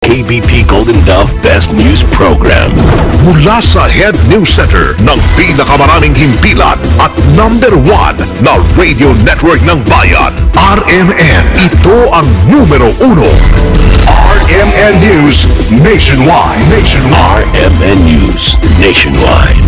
KBP Golden Dove Best News Program. Mula sa Head News Center ng pinakamaraming himpilan at #1 na radio network ng bayan, RMN. Ito ang numero 1. RMN News Nationwide. RMN News Nationwide.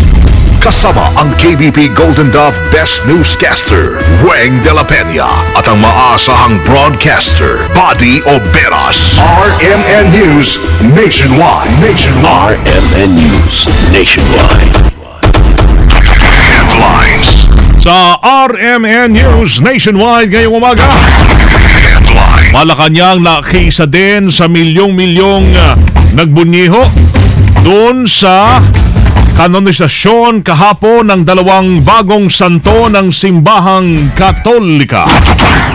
Kasama ang KBP Golden Dove Best Newscaster, Weng de la Peña, at ang maasahang broadcaster, Buddy Oberas. RMN News Nationwide. RMN News Nationwide. Headlines. Sa RMN News Nationwide ngayong umaga, Headline. Malacanang nakisa din sa milyong-milyong nagbunyiho doon sa kanonisasyon kahapon ng 2 bagong santo ng simbahang Katolika.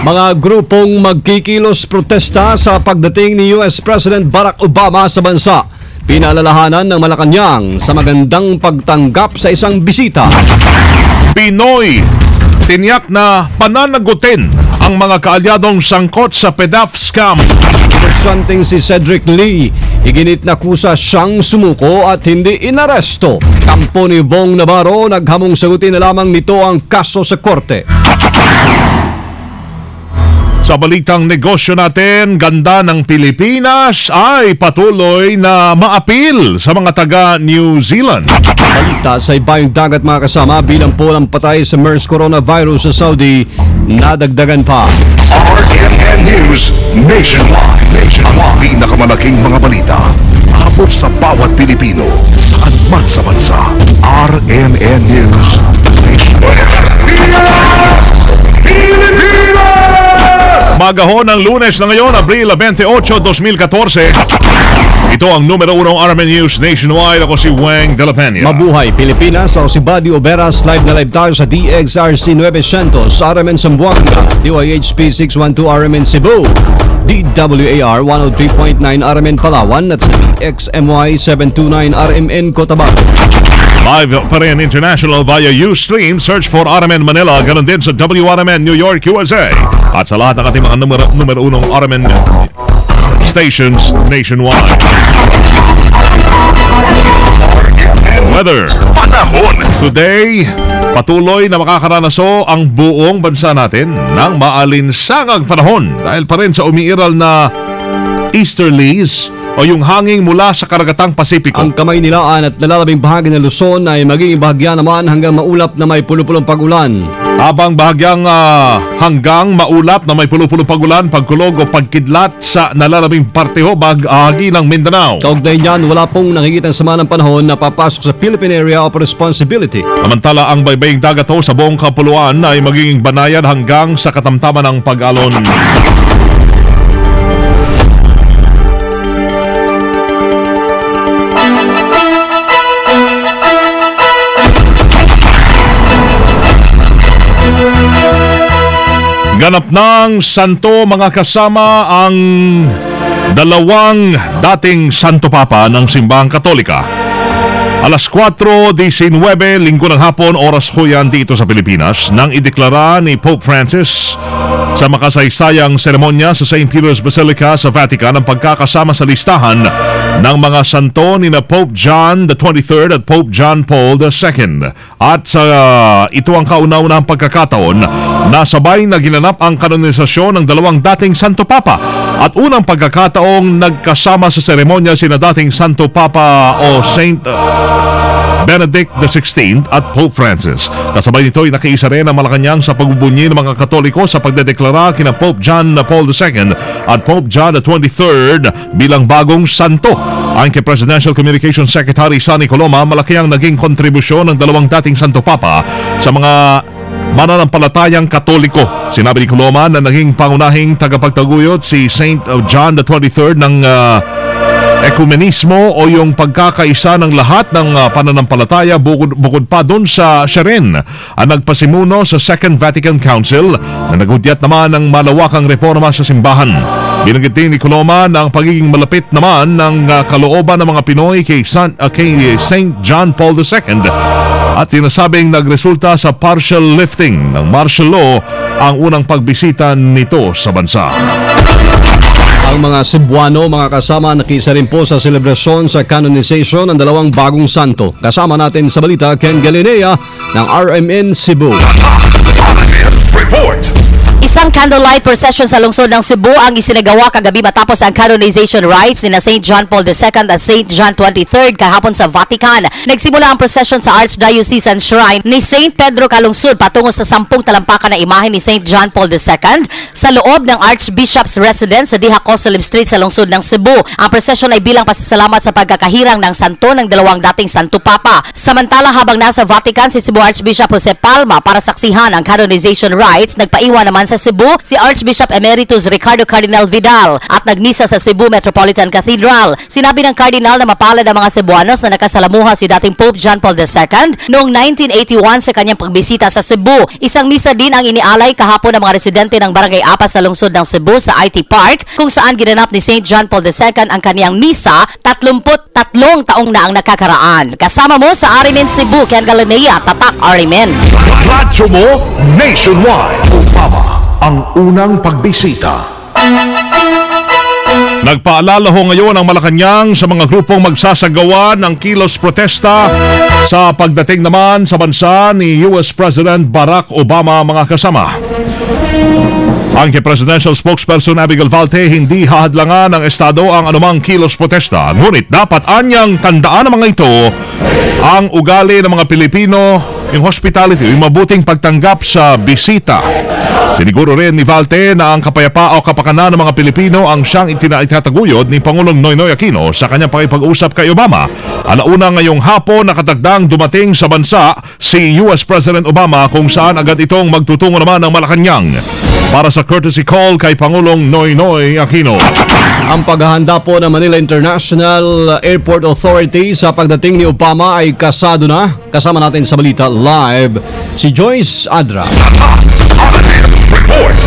Mga grupong magkikilos protesta sa pagdating ni US President Barack Obama sa bansa. Pinalalahanan ng Malacanang sa magandang pagtanggap sa isang bisita. Pinoy, tiniyak na pananagutin ang mga kaalyadong sangkot sa PDAF scam. Presyanteng si Cedric Lee, iginit na kusa siyang sumuko at hindi inaresto. Kampo ni Bong Navarro, naghamong sagutin na lamang nito ang kaso sa korte. Sa balitang negosyo natin, ganda ng Pilipinas ay patuloy na maapil sa mga taga New Zealand. Balita sa ibayong dagat mga kasama, bilang po ng patay sa MERS coronavirus sa Saudi, nadagdagan pa. RMN News Nationwide. Ang pinakamalaking mga balita. Abot sa bawat Pilipino. Saan man sa bansa. RMN News Nationwide. Magahon ng Lunes na ngayon, Abril 28, 2014. Ito ang numero 1 RMN News Nationwide. Ako si Weng de la Peña. Mabuhay Pilipinas, ako si Buddy Oberas. Live na live tayo sa DXRC 900, RMN Zamboanga, DYHP 612 RMN Cebu, DWAR 103.9 RMN Palawan at sa DXMY 729 RMN Cotabato. Live pa rin international via Ustream. Search for RMN Manila. Ganon din sa WRMN New York, USA. At sa lahat ng ating mga numero 1 RMN stations nationwide. Weather. Panahon. Today, patuloy na makakaranaso ang buong bansa natin ng maalinsangang panahon dahil pa rin sa umiiral na easterlies o yung hangin mula sa karagatang Pasipiko. Ang Kamaynilaan at nalalabing bahagi ng Luzon ay magiging bahagya naman hanggang maulap na may pulo-pulong pag-ulan. Habang bahagyang hanggang maulap na may pulo-pulong pag-ulan, pagkulog o pagkidlat sa nalalabing parte o bahagi ng Mindanao. Kaugnay niyan, wala pong nakikitang sama ng panahon na papasok sa Philippine Area of Responsibility. Samantala, ang baybaying dagat sa buong kapuluan ay magiging banayan hanggang sa katamtaman ng pag-alon. Ganap ng santo mga kasama ang 2 dating Santo Papa ng Simbahang Katolika. Alas 4:19 linggo ng hapon, oras ho yan dito sa Pilipinas, nang ideklara ni Pope Francis sa makasaysayang seremonya sa St. Peter's Basilica sa Vatican ang pagkakasama sa listahan ng mga santo ni na Pope John the 23rd at Pope John Paul II. At ito ang kauna-unahang pagkakataon na sabay na ginanap ang kanonisasyon ng 2 dating Santo Papa at unang pagkakataong nagkasama sa seremonya sina dating Santo Papa o Saint Benedict XVI at Pope Francis. Kasabay nito ay nakiisa rin ang Malacanang sa pagbubunyi ng mga Katoliko sa pagdedeklara kina Pope John Paul II at Pope John III bilang bagong santo. Ayon kay Presidential Communications Secretary Sonny Coloma, malaki ang naging kontribusyon ng 2 dating Santo Papa sa mga mananampalatayang Katoliko. Sinabi ni Coloma na naging pangunahing tagapagtaguyod si Saint John III ng ekumenismo o yung pagkakaisa ng lahat ng pananampalataya, bukod pa doon sa siya rin ang nagpasimuno sa Second Vatican Council na naghudyat naman ng malawakang reforma sa simbahan. Binanggit din ni Coloma na ang pagiging malapit naman ng kalooban ng mga Pinoy kay Saint John Paul II at sinasabing nagresulta sa partial lifting ng martial law ang unang pagbisita nito sa bansa. Ang Ang mga Cebuano, mga kasama, nakisa rin po sa selebrasyon sa canonization ng dalawang bagong santo. Kasama natin sa balita, Ken Galinea ng RMN Cebu. Report! Isang candlelight procession sa lungsod ng Cebu ang isinagawa kagabi matapos ang canonization rites ni na St. John Paul II at St. John 23 kahapon sa Vatican. Nagsimula ang procession sa Archdiocesan Shrine ni St. Pedro Calungsod patungo sa 10 talampakan na imahe ni St. John Paul II sa loob ng Archbishop's Residence sa Diha Cosalim Street sa lungsod ng Cebu. Ang procession ay bilang pasasalamat sa pagkakahirang ng santo ng dalawang dating Santo Papa. Samantala habang nasa Vatican si Cebu Archbishop Jose Palma para saksihan ang canonization rites, nagpaiwan naman sa Cebu si Archbishop Emeritus Ricardo Cardinal Vidal at nagmisa sa Cebu Metropolitan Cathedral. Sinabi ng Cardinal na mapalad ang mga Cebuanos na nakasalamuha si dating Pope John Paul II noong 1981 sa kanyang pagbisita sa Cebu. Isang misa din ang inialay kahapon ng mga residente ng Barangay Apas sa lungsod ng Cebu sa IT Park kung saan ginanap ni St. John Paul II ang kanyang misa 33 taong na ang nakakaraan. Kasama mo sa RMN Cebu, Ken Galinea, Tatak RMN. Radyo mo nationwide. Obama ang unang pagbisita. Nagpaalala ho ngayon ang Malacanang sa mga grupong magsasagawa ng kilos protesta sa pagdating naman sa bansa ni US President Barack Obama, mga kasama. Ang Presidential Spokesperson Abigail Valte, hindi hahadlangan ng Estado ang anumang kilos protesta. Ngunit dapat anyang tandaan ng mga ito ang ugali ng mga Pilipino, yung hospitality, yung mabuting pagtanggap sa bisita. Siniguro rin ni Valte na ang kapayapaan o kapakanan ng mga Pilipino ang siyang itinataguyod ni Pangulong Noynoy Aquino sa kanyang pakipag-usap kay Obama. Alauna ngayong hapon nakatagdang dumating sa bansa si US President Obama kung saan agad itong magtutungo naman ng Malacanang para sa courtesy call kay Pangulong Noynoy Aquino. Ang paghahanda po ng Manila International Airport Authority sa pagdating ni Obama ay kasado na. Kasama natin sa balita live si Joyce Adra. Report!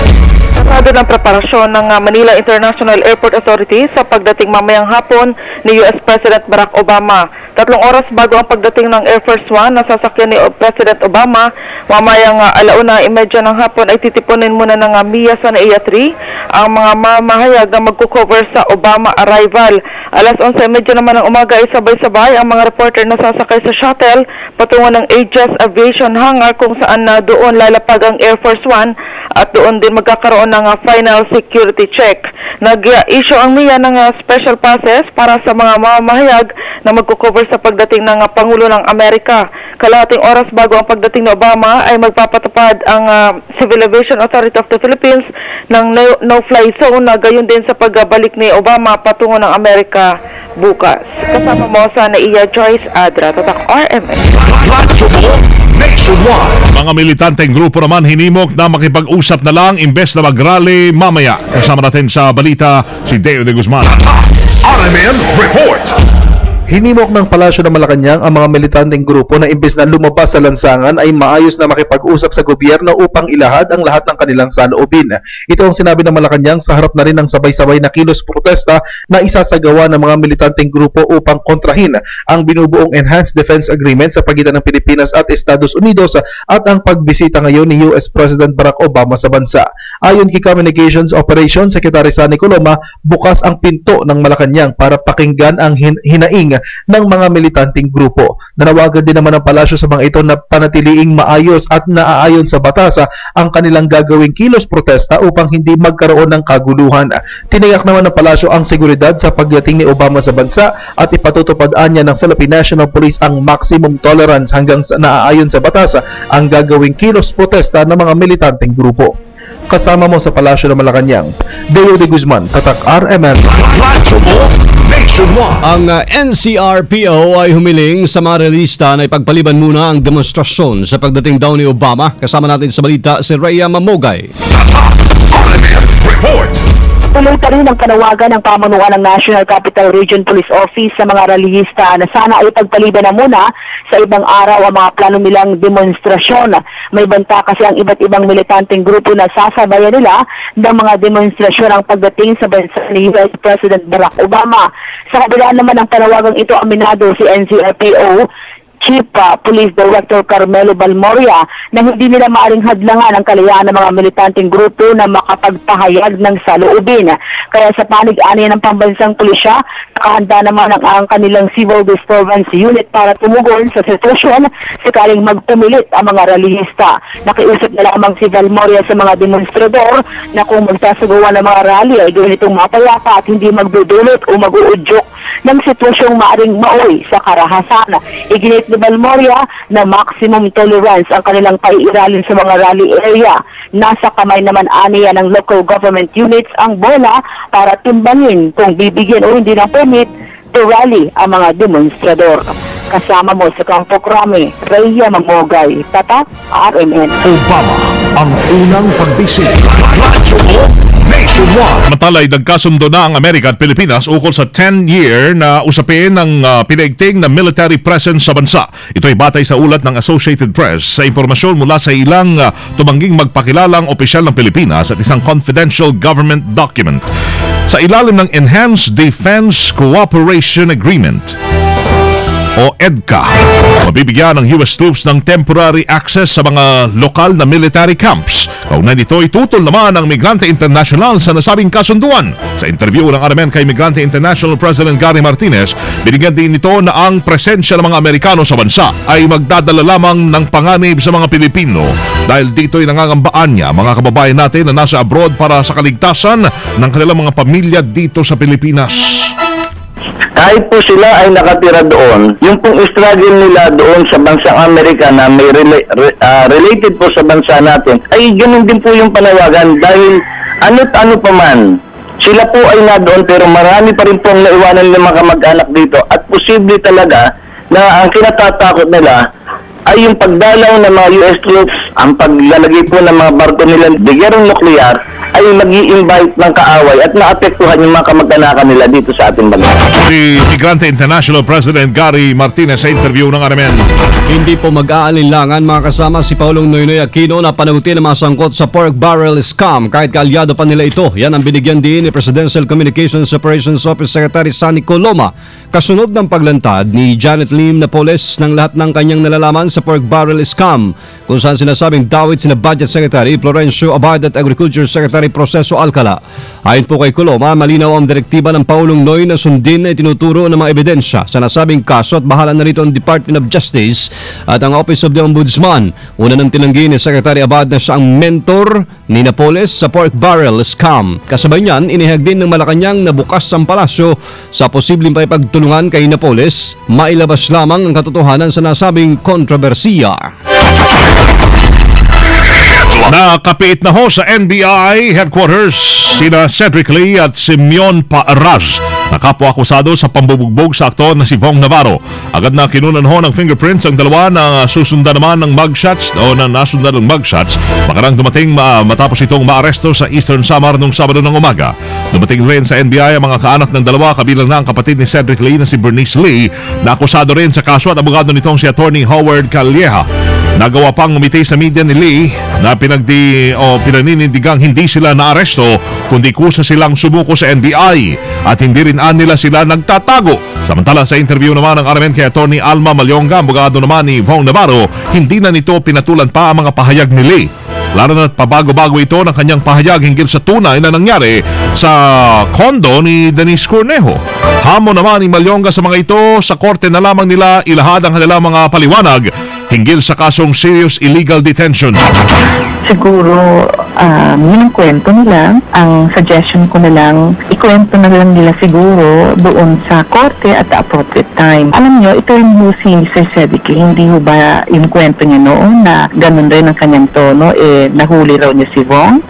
Kasado ng preparasyon ng Manila International Airport Authority sa pagdating mamayang hapon ni US President Barack Obama. 3 oras bago ang pagdating ng Air Force One na sasakyan ni President Obama, mamayang 1:30 ng hapon ay titipunin muna ng MIA sa NAIA 3 ang mga mamahayag na magkukover sa Obama arrival. 11:30 naman ng umaga ay sabay-sabay ang mga reporter na sasakay sa shuttle patungo ng Aegis Aviation Hangar kung saan na doon lalapag ang Air Force One at doon din magkakaroon ng final security check. Nag-issue ang MIA ng special passes para sa mga mamahayag na magkukover sa pagdating ng Pangulo ng Amerika. Kalahating oras bago ang pagdating ni Obama ay magpapatupad ang Civil Aviation Authority of the Philippines ng no-fly zone na gayon din sa pagbalik ni Obama patungo ng Amerika bukas. Kasama mo sa NAIA Joyce Adra, Tatak RMN. Radyo mo nationwide. Mga militanteng grupo naman hinimok na makipag-usap na lang imbes na mag-rally mamaya. Kasama natin sa balita si Deo de Guzman. RMN Report! Hinimok ng Palasyo ng Malacanang ang mga militanteng grupo na imbes na lumabas sa lansangan ay maayos na makipag-usap sa gobyerno upang ilahad ang lahat ng kanilang saloobin. Ito ang sinabi ng Malacanang sa harap na rin ng sabay-sabay na kilos protesta na isasagawa ng mga militanteng grupo upang kontrahin ang binubuong Enhanced Defense Agreement sa pagitan ng Pilipinas at Estados Unidos at ang pagbisita ngayon ni US President Barack Obama sa bansa. Ayon kay Communications Operations Secretary Sunny Coloma, bukas ang pinto ng Malacanang para pakinggan ang hinaing ng mga militanteng grupo. Nanawagan din naman ang palasyo sa mga ito na panatiliing maayos at naaayon sa batas ang kanilang gagawing kilos protesta upang hindi magkaroon ng kaguluhan. Tiniyak naman ng palasyo ang seguridad sa pagdating ni Obama sa bansa at ipatutupad niya ng Philippine National Police ang maximum tolerance hanggang sa naaayon sa batas ang gagawing kilos protesta ng mga militanteng grupo. Kasama mo sa Palasyo ng Malacanang, Deo de Guzman, Tatak RMN. Radyo mo nationwide. Ang NCRPO ay humiling sa mga realista na ipagpaliban muna ang demonstrasyon sa pagdating daw ni Obama. Kasama natin sa balita si Rhea Mamogay. RMN Report! Tuloy pa rin ang panawagan ng pamunuan ng National Capital Region Police Office sa mga relihista na sana ay pagpaliban na muna sa ibang araw ang mga plano nilang demonstrasyon. May banta kasi ang iba't ibang militanteng grupo na sasabayan nila ng mga demonstrasyon ang pagdating sa bansa ni US President Barack Obama. Sa kabila naman ng panawagang ito, aminado si NCRPO Chief Police Director Carmelo Balmoria na hindi nila maaring hadlangan ang kalayaan ng mga militanteng grupo na makapagpahayag ng saloobin. Kaya sa panig-ani ng pambansang pulisya, nakahanda naman ang kanilang civil disturbance unit para tumugon sa sitwasyon sakaling magpumilit ang mga rallyista. Nakiusap na lamang si Balmoria sa mga demonstrador na kung magsasagawa ng mga rally ay gawin itong mapayapa at hindi magdudulot o mag-uudyok ng sitwasyong maaring maoy sa karahasan. Iginit ni Balmoria na maximum tolerance ang kanilang paiiralin sa mga rally area. Nasa kamay naman aniya ng local government units ang bola para timbangin kung bibigyan o hindi ng permit to rally ang mga demonstrador. Kasama mo sa Campo Crame, Rhea Mamogay, Tatak, RMN. Obama ang unang pagbisita. Radyo Nationwide. Samantala ay nagkasundo na ang Amerika at Pilipinas ukol sa 10-year na usapin ng pinaigting na military presence sa bansa. Ito ay batay sa ulat ng Associated Press sa impormasyon mula sa ilang tumangging magpakilalang opisyal ng Pilipinas at isang confidential government document. Sa ilalim ng Enhanced Defense Cooperation Agreement o EDCA, mabibigyan ng US troops ng temporary access sa mga lokal na military camps. Kaugnay nito, itutol naman ng Migrante International sa nasabing kasunduan. Sa interview ng RMN kay Migrante International President Gary Martinez, binigyan din nito na ang presensya ng mga Amerikano sa bansa ay magdadala lamang ng panganib sa mga Pilipino dahil dito'y nangangambaan niya mga kababayan natin na nasa abroad para sa kaligtasan ng kanilang mga pamilya dito sa Pilipinas. Kahit po sila ay nakatira doon, yung pong struggle nila doon sa bansang Amerika na may related po sa bansa natin, ay ganun din po yung panawagan dahil ano't ano pa man, sila po ay na doon pero marami pa rin pong naiwanan ng mga kamag-anak dito at posible talaga na ang kinatatakot nila ay yung pagdalaw ng mga US troops, ang paglalagay po ng mga barko nila bigyarong nuklear ay mag-i-invite ng kaaway at naapektuhan yung mga kamag-anakan nila dito sa ating bansa. Si Migrante International President Gary Martinez sa interview ng RMN. Hindi po mag-aalinlangan mga kasama si Paulong Noynoy Aquino na panagutin ang mga sangkot sa pork barrel scam kahit kaalyado pa nila ito. Yan ang binigyan din ni Presidential Communications Operations Office Secretary Sunny Coloma kasunod ng paglantad ni Janet Lim Napoles ng lahat ng kanyang nalalaman sa pork barrel scam kung saan sinasabing dawit sina Budget Secretary Florencio Abad at Agriculture Secretary Proceso Alcala. Ayon po kay Coloma, malinaw ang direktiba ng Paulong Noy na sundin na itinuturo ng mga ebidensya sa nasabing kaso at bahala na rito ang Department of Justice at ang Office of the Ombudsman. Una nang tinanggi ni Secretary Abad na siya ang mentor ni Napoles sa pork barrel scam. Kasabay niyan, inihag din ng Malacanang na bukas ang palasyo sa posibleng paipagtulungan kay Napoles, mailabas lamang ang katotohanan sa nasabing kontrobersiya. Nakapit na ho sa NBI headquarters sina Cedric Lee at Simeon Paaraz na kapwa-akusado sa pambubugbog sa aktor na si Vong Navarro. Agad na kinunan ho ng fingerprints ang dalawa na susundan naman ng mugshots o na nasundan ng mugshots makarang dumating matapos itong maaresto sa Eastern Samar noong Sabado ng umaga. Dumating rin sa NBI ang mga kaanak ng dalawa kabilang na ang kapatid ni Cedric Lee na si Bernice Lee na akusado rin sa kaso at abogado nitong si Attorney Howard Calleja. Nagawa pang umiti sa media ni Lee na pinaninindigang hindi sila naaresto kundi kusa silang sumuko sa NBI at hindi rin nila sila nagtatago. Samantala sa interview naman ng RMN kay Attorney Alma Malyonga, abogado naman ni Vong Navarro, hindi na nito pinatulan pa ang mga pahayag ni Lee. Lalo na't pabago-bago ito ng kanyang pahayag hinggil sa tunay na nangyari sa kondo ni Denise Cornejo. Hamon naman ni Malyonga sa mga ito, sa korte na lamang nila ilahad ang kanilang mga paliwanag hinggil sa kasong serious illegal detention. Siguro, yun ang kwento nila. Ang suggestion ko na lang, ikwento na lang nila siguro doon sa korte at the appropriate time. Alam nyo, ito yung si Sir Cedric, hindi ho ba yung kwento niya noon na ganun rin ang kanyang tono, nahuli raw niya si Vong,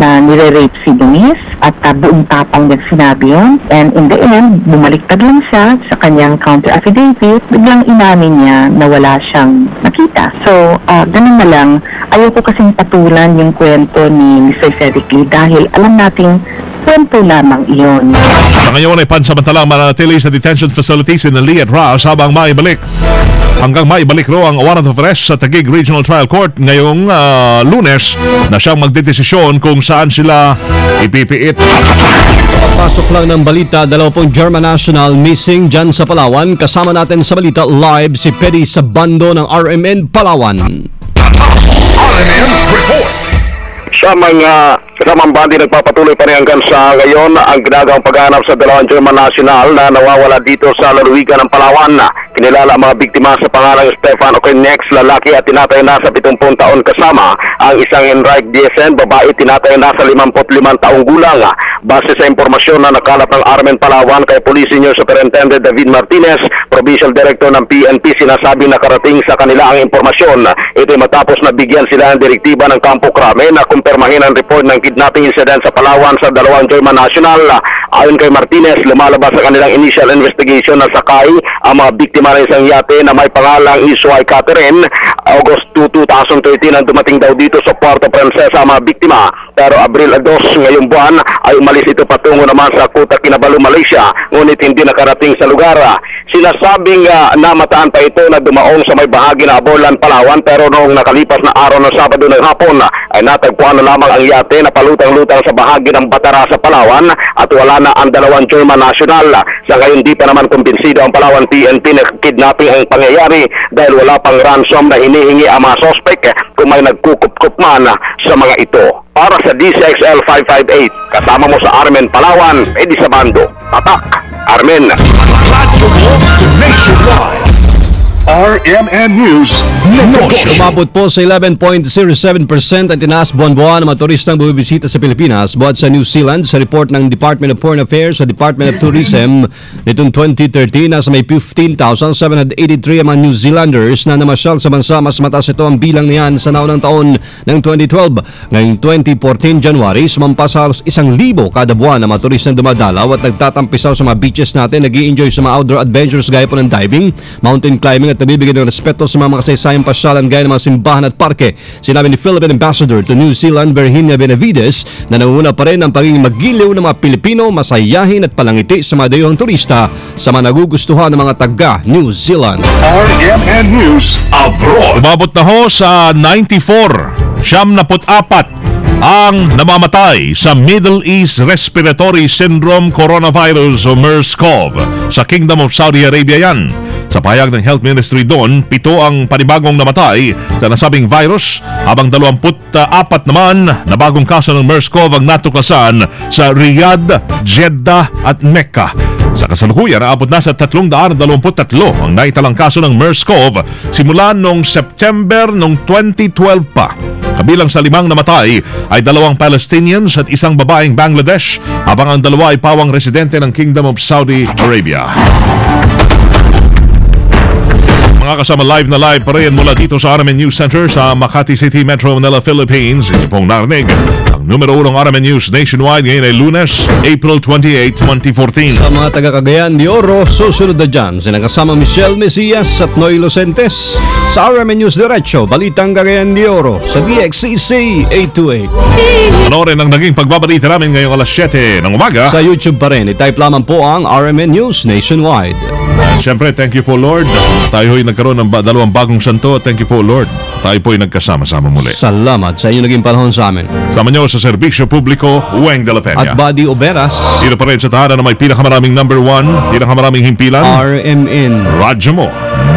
na nire-rape si Denise, at buong tapang niya sinabi yun. And in the end, bumaliktad lang siya sa kanyang counter affidavit, biglang inamin niya na wala siyang nakita. So, ganun na lang. Ayaw ko kasing patulan yung kwento ni Mr. Cedric dahil alam nating kwento lamang iyon. Sa ngayon ay pansamantalang mananatili sa detention facilities in Lee at Ras hanggang maibalik raw ang warrant of arrest sa Taguig Regional Trial Court ngayong Lunes na siyang magdedesisyon kung saan sila ipipiit. Pasok lang ng balita, 20 German national missing dyan sa Palawan. Kasama natin sa balita live si Pedi Sabando ng RMN Palawan. RMN Report. Sa mga kasamang bandi nagpapatuloy pa rin hanggang sa ngayon ang ginagawang paghahanap sa 2 German national na nawawala dito sa lalawigan ng Palawan. Kinilala ang mga biktima sa pangalang Stefan Okenex, lalaki at tinatay na sa 70 taon kasama ang isang Enrique Diesen, babae tinatay na sa 55 taong gulang. Base sa impormasyon na nakalat ng RMN Palawan kay Police Senior Superintendent David Martinez, Provincial Director ng PNP, sinasabing nakarating sa kanila ang impormasyon. Ito ay matapos na bigyan sila ng direktiba ng Kampo Krame na kumpirmahin ang report ng kidnapping incident sa Palawan sa 2 German national. Ayon kay Martinez, lumalabas sa kanilang initial investigation na sakay ang mga biktima ng isang yate na may pangalang Isuay Catherine. August 2, 2013 ang dumating daw dito sa Puerto Princesa ang mga biktima. Pero Abril 2 ngayong buwan ay umalis ito patungo naman sa Kuta Kinabalu, Malaysia, ngunit hindi nakarating sa lugar. Sinasabing namataan pa ito na dumaong sa may bahagi na Aborlan, Palawan, pero noong nakalipas na araw ng Sabado ng hapon ay natagpuan na lamang ang yate na palutang-lutang sa bahagi ng Batara sa Palawan at wala na ang 2 German national. Sa ngayon di pa naman kumbinsido ang Palawan PNP na kidnapping ang pangyayari dahil wala pang ransom na hinihingi ang mga sospek kung may nagkukup-kup man sa mga ito. Para sa DCXL 558, kasama mo sa RMN Palawan, Pedi Sabando. Tatak, RMN. Radyo mo nationwide. RMN News Negosyo. Umabot po sa 11.07% ang tinaas buwan-buwan ng mga turistang bumibisita sa Pilipinas buhat sa New Zealand sa report ng Department of Foreign Affairs sa Department of Tourism nitong 2013. Nasa may 15,783 ang mga New Zealanders na namasyal sa bansa. Mas mataas ito ang bilang niyan sa naunang taon ng 2012. Ngayong 2014 January, sumampa sa 1,000 kada buwan ang mga turistang dumadalaw at nagtatampisaw sa mga beaches natin, nag-i-enjoy sa mga outdoor adventures gaya po ng diving, mountain climbing at nabibigyan ng respeto sa mga kasaysayang pasyalan gaya ng mga simbahan at parke. Sinabi ni Philippine Ambassador to New Zealand, Virginia Benavides, na nanguna pa rin ang pagiging magiliw ng mga Pilipino, masayahin at palangiti sa mga dayuhang turista sa mga nagugustuhan ng mga taga New Zealand. RMN News Abroad. Umabot na ho sa 94 ang namamatay sa Middle East Respiratory Syndrome Coronavirus o MERS-CoV sa Kingdom of Saudi Arabia yan. Sa pahayag ng Health Ministry doon, 7 ang panibagong namatay sa nasabing virus, habang 24 naman na bagong kaso ng MERS-CoV ang natuklasan sa Riyadh, Jeddah at Mecca. Sa kasalukuyan, aabot na sa 323 ang naitalang kaso ng MERS-CoV simula noong September noong 2012 pa. Kabilang sa 5 namatay ay 2 Palestinians at 1 babaeng Bangladesh, habang ang 2 ay pawang residente ng Kingdom of Saudi Arabia. Mga kasama, live na live pa rin mula dito sa RMN News Center sa Makati City, Metro Manila, Philippines. Ito pong narinig ang numero 1 RMN News nationwide ngayon ay Lunes, April 28, 2014. Sa mga taga-Cagayan de Oro, susunod na dyan sila kasama Michelle Mesias at Noy Lucentes sa RMN News Diretso, Balitang Cagayan de Oro sa DXCC 828. Panorin ang naging pagbabalita namin ngayong alas 7 ng umaga. Sa YouTube pa rin, i-type lamang po ang RMN News Nationwide. Siyempre, thank you po Lord. Tayo ho'y nagkaroon ng 2 bagong santo. Thank you po Lord. Tayo po'y nagkasama-sama muli. Salamat sa inyong naging panahon sa amin. Sama nyo sa Serbisyo Publiko, Weng de la Peña. At Buddy Oberas. Dito pa rin sa tahanan na may pinakamaraming number 1, pinakamaraming himpilan. RMN. Radyo mo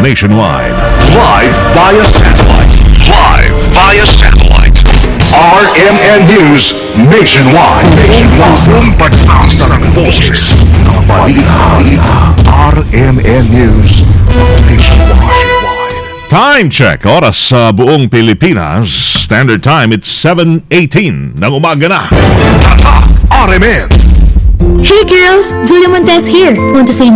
nationwide. Live via satellite. Live via satellite. RMN News Nationwide. Nationwide. Pagsasarang boses ng balita. RMN News Nationwide. Time check. Oras sa buong Pilipinas. Standard time, it's 7:18 ng umaga na. Tatak RMN. Hey girls, Julia Montez here. Want to say